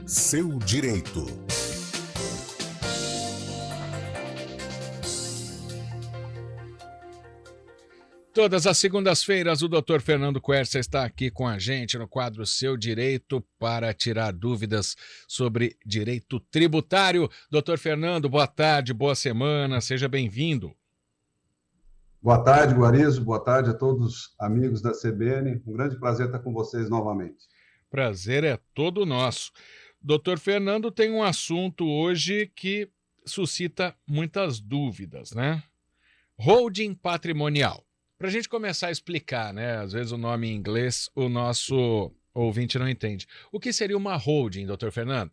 seu direito. Todas as segundas-feiras, o Dr. Fernando Quercia está aqui com a gente no quadro Seu Direito para tirar dúvidas sobre direito tributário. Dr. Fernando, boa tarde, boa semana, seja bem-vindo. Boa tarde, Guarizo. Boa tarde a todos os amigos da CBN. Um grande prazer estar com vocês novamente. Prazer é todo nosso. Dr. Fernando tem um assunto hoje que suscita muitas dúvidas, né? Holding patrimonial. Para a gente começar a explicar, né? Às vezes o nome em inglês o nosso ouvinte não entende. O que seria uma holding, Dr. Fernando?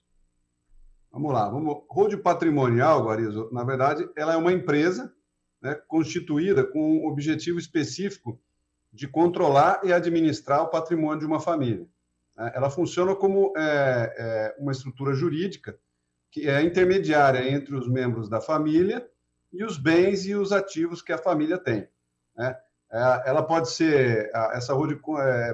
Vamos lá. Holding patrimonial, Guarizo, na verdade, ela é uma empresa, né, constituída com um objetivo específico de controlar e administrar o patrimônio de uma família. Ela funciona como uma estrutura jurídica que é intermediária entre os membros da família e os bens e os ativos que a família tem, né? Ela pode ser, essa holding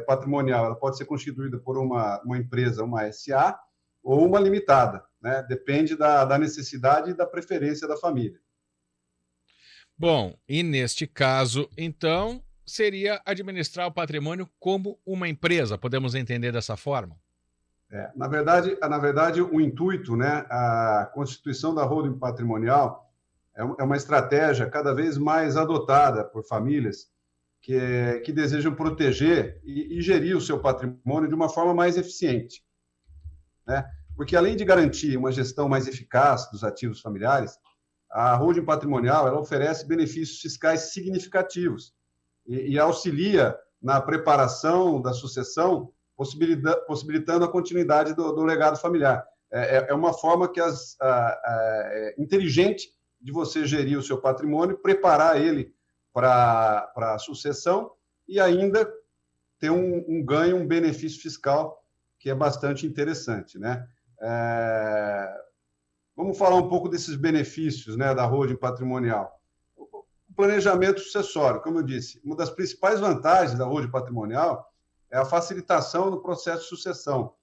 patrimonial, ela pode ser constituída por uma empresa, uma SA, ou uma limitada, né? Depende da necessidade e da preferência da família. Bom, e neste caso, então, seria administrar o patrimônio como uma empresa, podemos entender dessa forma? Na verdade, o intuito, né, a constituição da holding patrimonial é uma estratégia cada vez mais adotada por famílias que desejam proteger e gerir o seu patrimônio de uma forma mais eficiente, né? Porque, além de garantir uma gestão mais eficaz dos ativos familiares, a holding patrimonial ela oferece benefícios fiscais significativos e auxilia na preparação da sucessão, possibilitando a continuidade do legado familiar. É uma forma inteligente de você gerir o seu patrimônio, preparar ele para a sucessão e ainda ter um ganho, um benefício fiscal que é bastante interessante, né? Vamos falar um pouco desses benefícios, né, da holding patrimonial. O planejamento sucessório, como eu disse, uma das principais vantagens da holding patrimonial é a facilitação no processo de sucessão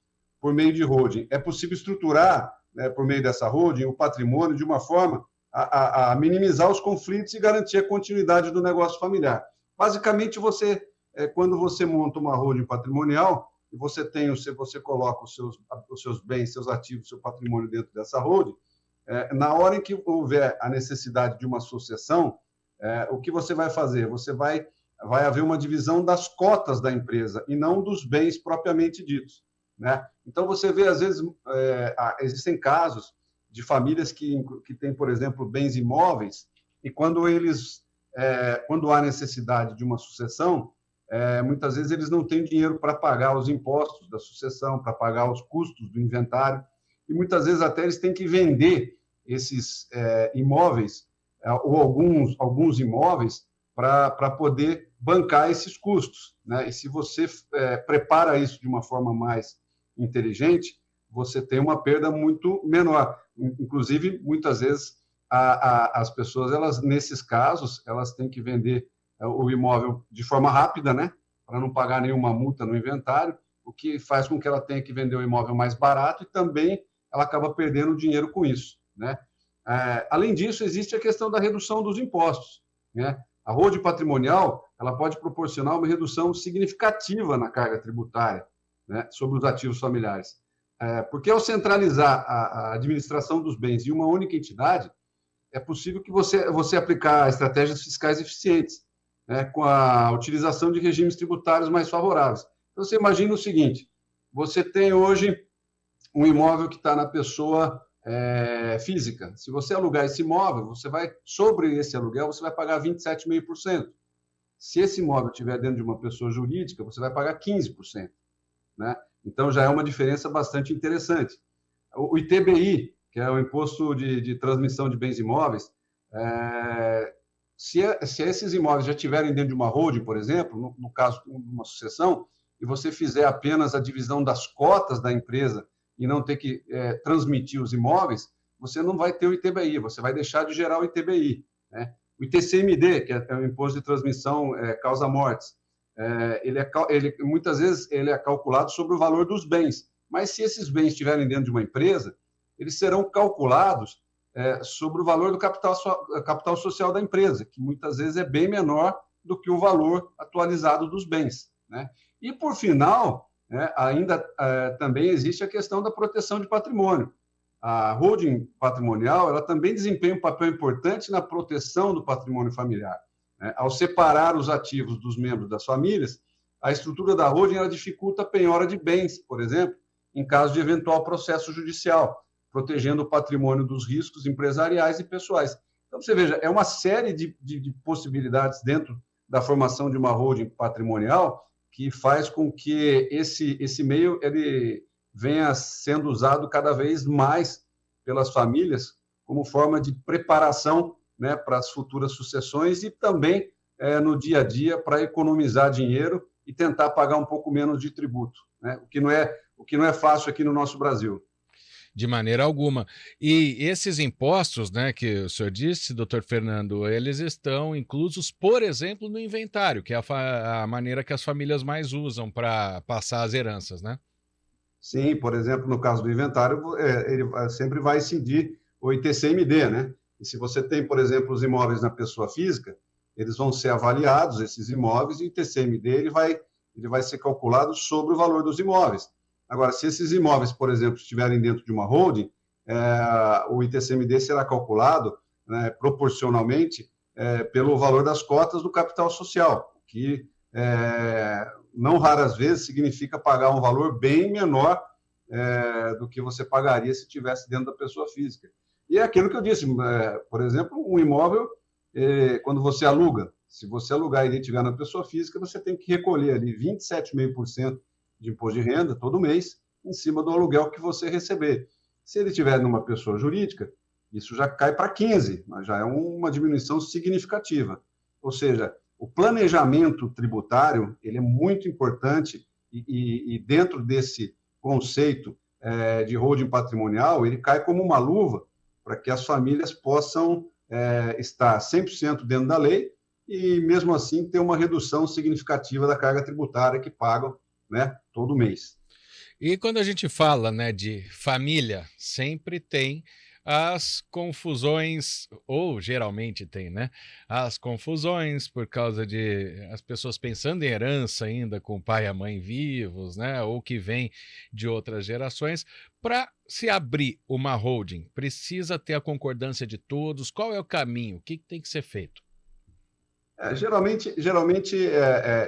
por meio de holding. É possível estruturar, né, por meio dessa holding, o patrimônio de uma forma a minimizar os conflitos e garantir a continuidade do negócio familiar. Basicamente, quando você monta uma holding patrimonial, e você coloca os seus bens, seus ativos, seu patrimônio dentro dessa holding, na hora em que houver a necessidade de uma sucessão, o que você vai fazer? Vai haver uma divisão das cotas da empresa e não dos bens propriamente ditos, né? Então, você vê, às vezes, existem casos de famílias que têm, por exemplo, bens imóveis, e quando há necessidade de uma sucessão, muitas vezes eles não têm dinheiro para pagar os impostos da sucessão, para pagar os custos do inventário, e muitas vezes até eles têm que vender esses imóveis, ou alguns imóveis, para poder bancar esses custos, né? E se você prepara isso de uma forma mais inteligente, você tem uma perda muito menor. Inclusive, muitas vezes, as pessoas, nesses casos, elas têm que vender o imóvel de forma rápida, né, para não pagar nenhuma multa no inventário, o que faz com que ela tenha que vender o imóvel mais barato e também ela acaba perdendo dinheiro com isso, né? Além disso, existe a questão da redução dos impostos, né? A holding patrimonial ela pode proporcionar uma redução significativa na carga tributária, né, sobre os ativos familiares. Porque ao centralizar a administração dos bens em uma única entidade, é possível que você aplicar estratégias fiscais eficientes, né, com a utilização de regimes tributários mais favoráveis. Então, você imagina o seguinte: você tem hoje um imóvel que está na pessoa física. Se você alugar esse imóvel, sobre esse aluguel, você vai pagar 27,5%. Se esse imóvel estiver dentro de uma pessoa jurídica, você vai pagar 15%, né? Então, já é uma diferença bastante interessante. O ITBI, que é o Imposto de Transmissão de Bens Imóveis, se esses imóveis já estiverem dentro de uma holding, por exemplo, no caso de uma sucessão, e você fizer apenas a divisão das cotas da empresa e não ter que transmitir os imóveis, você não vai ter o ITBI, você vai deixar de gerar o ITBI, né? O ITCMD, que é o Imposto de Transmissão Causa-Mortes, muitas vezes ele é calculado sobre o valor dos bens, Mas se esses bens estiverem dentro de uma empresa, eles serão calculados sobre o valor do capital social da empresa, que muitas vezes é bem menor do que o valor atualizado dos bens, né? E, por final, ainda também existe a questão da proteção de patrimônio. A holding patrimonial ela também desempenha um papel importante na proteção do patrimônio familiar, né? Ao separar os ativos dos membros das famílias, a estrutura da holding ela dificulta a penhora de bens, por exemplo, em caso de eventual processo judicial, protegendo o patrimônio dos riscos empresariais e pessoais. Então, você veja, é uma série de possibilidades dentro da formação de uma holding patrimonial que faz com que esse meio ele venha sendo usado cada vez mais pelas famílias como forma de preparação, né, para as futuras sucessões e também no dia a dia para economizar dinheiro e tentar pagar um pouco menos de tributo, né? O que não é fácil aqui no nosso Brasil. De maneira alguma. E esses impostos, né, que o senhor disse, doutor Fernando, eles estão inclusos, por exemplo, no inventário, que é a maneira que as famílias mais usam para passar as heranças, né? Sim, por exemplo, no caso do inventário, ele sempre vai incidir o ITCMD, né? E se você tem, por exemplo, os imóveis na pessoa física, eles vão ser avaliados, esses imóveis, e o ITCMD ele vai ser calculado sobre o valor dos imóveis. Agora, se esses imóveis, por exemplo, estiverem dentro de uma holding, o ITCMD será calculado, né, proporcionalmente pelo valor das cotas do capital social, que não raras vezes significa pagar um valor bem menor do que você pagaria se estivesse dentro da pessoa física. E é aquilo que eu disse, por exemplo, um imóvel, quando você aluga, se você alugar e ele estiver na pessoa física, você tem que recolher ali 27,5% de imposto de renda todo mês em cima do aluguel que você receber. Se ele estiver numa pessoa jurídica, isso já cai para 15%, mas já é uma diminuição significativa. Ou seja, o planejamento tributário ele é muito importante e dentro desse conceito de holding patrimonial, ele cai como uma luva para que as famílias possam estar 100% dentro da lei e, mesmo assim, ter uma redução significativa da carga tributária que pagam, né, todo mês. E quando a gente fala, né, de família, sempre tem as confusões, ou geralmente tem, né? As confusões por causa de as pessoas pensando em herança ainda com o pai e a mãe vivos, né? Ou que vem de outras gerações. Para se abrir uma holding, precisa ter a concordância de todos? Qual é o caminho? O que tem que ser feito? Geralmente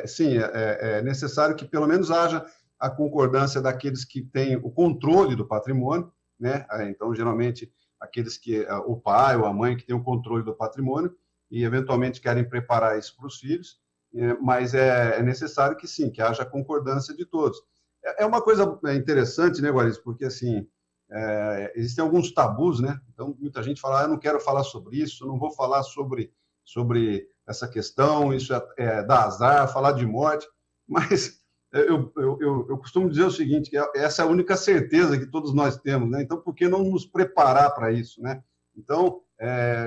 sim, é necessário que pelo menos haja a concordância daqueles que têm o controle do patrimônio, né? Então, geralmente, aqueles que o pai ou a mãe que tem o controle do patrimônio e, eventualmente, querem preparar isso para os filhos, mas é necessário que sim, que haja a concordância de todos. É uma coisa interessante, né, Guariz? Porque, assim, existem alguns tabus, né? Então, muita gente fala, eu não quero falar sobre isso, não vou falar sobre essa questão, isso dá azar, falar de morte, mas eu costumo dizer o seguinte, que essa é a única certeza que todos nós temos, né? Então, por que não nos preparar para isso, né? Então,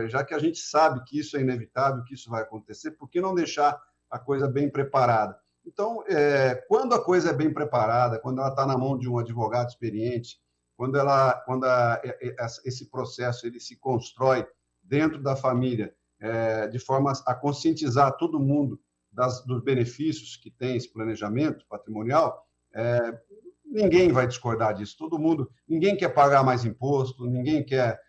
já que a gente sabe que isso é inevitável, que isso vai acontecer, por que não deixar a coisa bem preparada? Então, quando a coisa é bem preparada, quando ela está na mão de um advogado experiente, quando esse processo ele se constrói dentro da família, de forma a conscientizar todo mundo dos benefícios que tem esse planejamento patrimonial, ninguém vai discordar disso. Todo mundo, ninguém quer pagar mais imposto, ninguém quer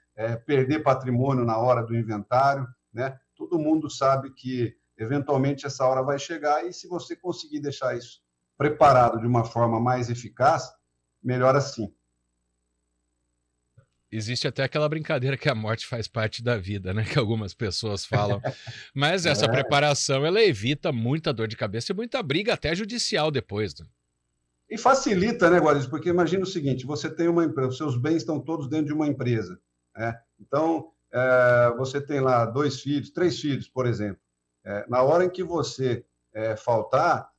perder patrimônio na hora do inventário, né? Todo mundo sabe que, eventualmente, essa hora vai chegar e se você conseguir deixar isso preparado de uma forma mais eficaz, melhor assim. Existe até aquela brincadeira que a morte faz parte da vida, né? Que algumas pessoas falam. Mas essa preparação, ela evita muita dor de cabeça e muita briga, até judicial depois, né? E facilita, né, Guariz? Porque imagina o seguinte, você tem uma empresa, os seus bens estão todos dentro de uma empresa, né? Então, você tem lá 2 filhos, 3 filhos, por exemplo. Na hora em que você faltar,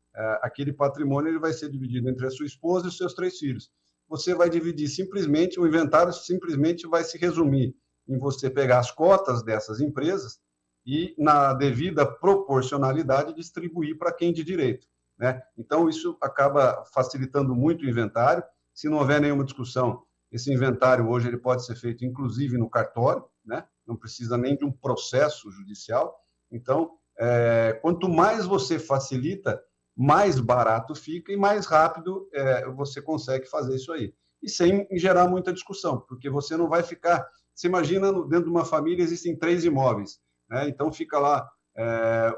aquele patrimônio ele vai ser dividido entre a sua esposa e os seus 3 filhos. Você vai dividir simplesmente, o inventário simplesmente vai se resumir em você pegar as cotas dessas empresas e, na devida proporcionalidade, distribuir para quem de direito, né? Então, isso acaba facilitando muito o inventário, Se não houver nenhuma discussão, esse inventário hoje ele pode ser feito, inclusive, no cartório, né? Não precisa nem de um processo judicial. Então, quanto mais você facilita, mais barato fica e mais rápido você consegue fazer isso aí. E sem gerar muita discussão, porque você não vai ficar... Você imagina, dentro de uma família existem 3 imóveis, né? Então fica lá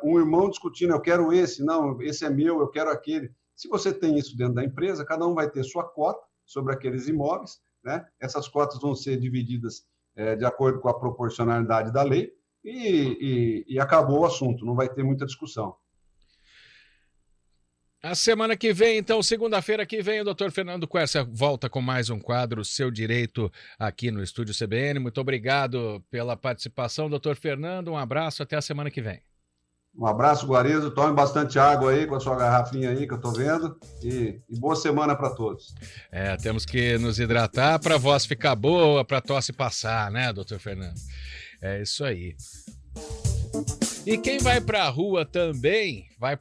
um irmão discutindo, eu quero esse, não, esse é meu, eu quero aquele. Se você tem isso dentro da empresa, cada um vai ter sua cota sobre aqueles imóveis, né? Essas cotas vão ser divididas de acordo com a proporcionalidade da lei e acabou o assunto, não vai ter muita discussão. A semana que vem, então, segunda-feira que vem, o doutor Fernando Quercia volta com mais um quadro Seu Direito aqui no Estúdio CBN. Muito obrigado pela participação, doutor Fernando. Um abraço, até a semana que vem. Um abraço, Guarezo. Tome bastante água aí com a sua garrafinha aí que eu estou vendo. E boa semana para todos. Temos que nos hidratar para a voz ficar boa, para a tosse passar, né, doutor Fernando? É isso aí. E quem vai para a rua também vai